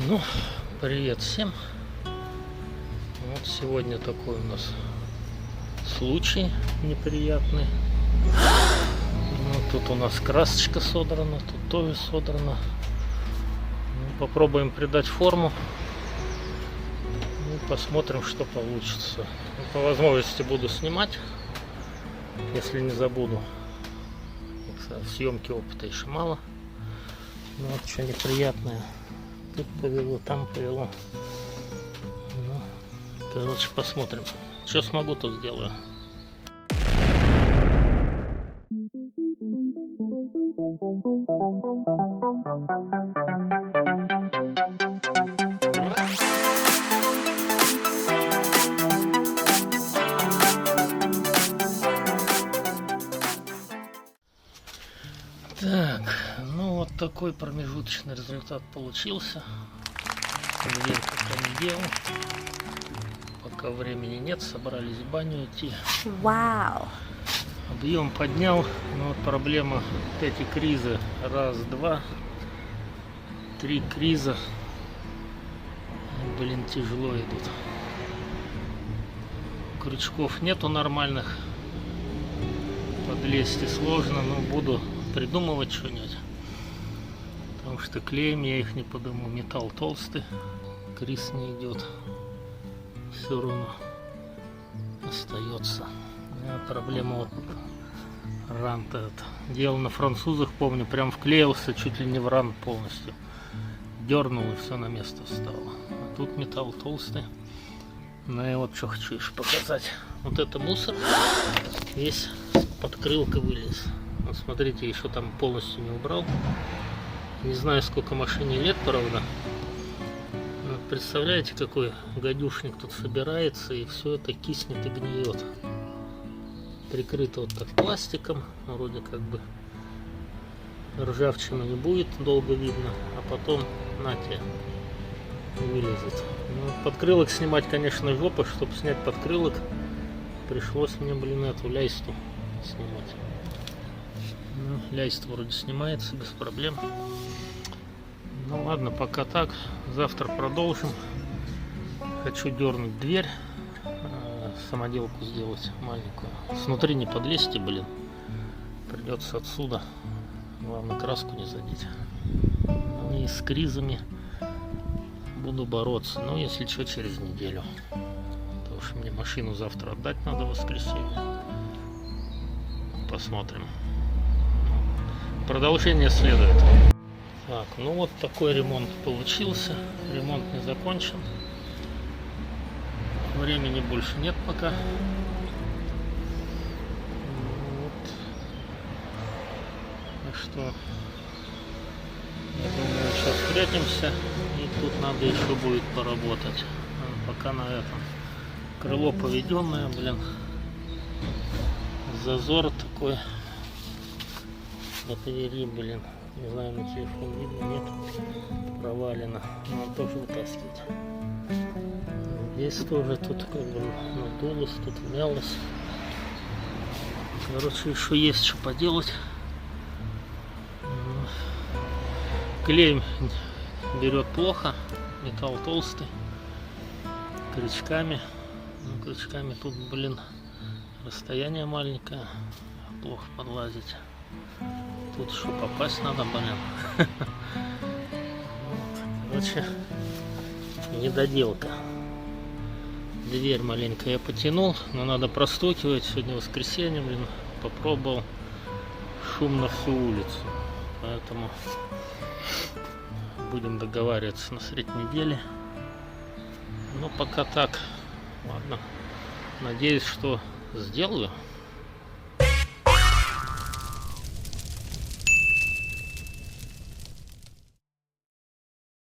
Ну, привет всем. Вот сегодня такой у нас случай неприятный. Ну, тут у нас красочка содрана, тут тоже содрана. Ну, попробуем придать форму. Ну, посмотрим, что получится. Ну, по возможности буду снимать, если не забуду. В съемке опыта еще мало. Ну, вот что неприятное. Тут повело, там повело. Ну, короче, посмотрим. Что смогу, то сделаю. Так, ну вот такой промежуточный результат получился. Дверь пока не делал. Пока времени нет, собрались в баню идти. Вау! Объем поднял, но вот проблема эти кризы. Раз, два, три криза. Блин, тяжело идут. Крючков нету нормальных. Подлезть сложно, но буду придумывать что-нибудь. Потому что клеем я их не подумал. Металл толстый. Криз не идет. Все равно остается. Проблема вот ранта. Делал на французах, помню, прям вклеился чуть ли не в рант полностью. Дернул и все на место встало. А тут металл толстый. Ну и вот что хочу еще показать. Вот это мусор. Весь подкрылка вылез. Вот смотрите, еще там полностью не убрал. Не знаю, сколько машине лет, правда. Но представляете, какой гадюшник тут собирается, и все это киснет и гниет. Прикрыто вот так пластиком, вроде как бы ржавчину не будет долго видно, а потом на тебе вылезет. Ну, подкрылок снимать, конечно, жопа. Чтобы снять подкрылок, пришлось мне, блин, эту ляйсту снимать. Ну, ляйст вроде снимается без проблем. Ну ладно, пока так. Завтра продолжим. Хочу дернуть дверь, самоделку сделать маленькую. Снутри не подлезьте, блин. Придется отсюда. Главное, краску не задеть. И с кризами буду бороться. Но если что, через неделю. Потому что мне машину завтра отдать надо в воскресенье. Посмотрим. Продолжение следует. Так, ну вот такой ремонт получился. Ремонт не закончен. Времени больше нет пока. Вот. Так что я думаю, сейчас встретимся. И тут надо еще будет поработать. Пока на этом. Крыло поведенное, блин. Зазор такой. Батареи, блин. Не знаю, на телефон видно, нет. Провалено. Надо тоже вытаскивать. Здесь тоже тут как бы надулось, тут вмялось. Короче, еще есть что поделать. Клей берет плохо. Металл толстый. Крючками. Ну, крючками тут, блин, расстояние маленькое. Плохо подлазить. Тут что попасть надо, блин. Короче, недоделка. Дверь маленько я потянул, но надо простукивать. Сегодня воскресенье, блин, попробовал. Шум на всю улицу. Поэтому будем договариваться на средь недели. Но пока так. Ладно. Надеюсь, что сделаю.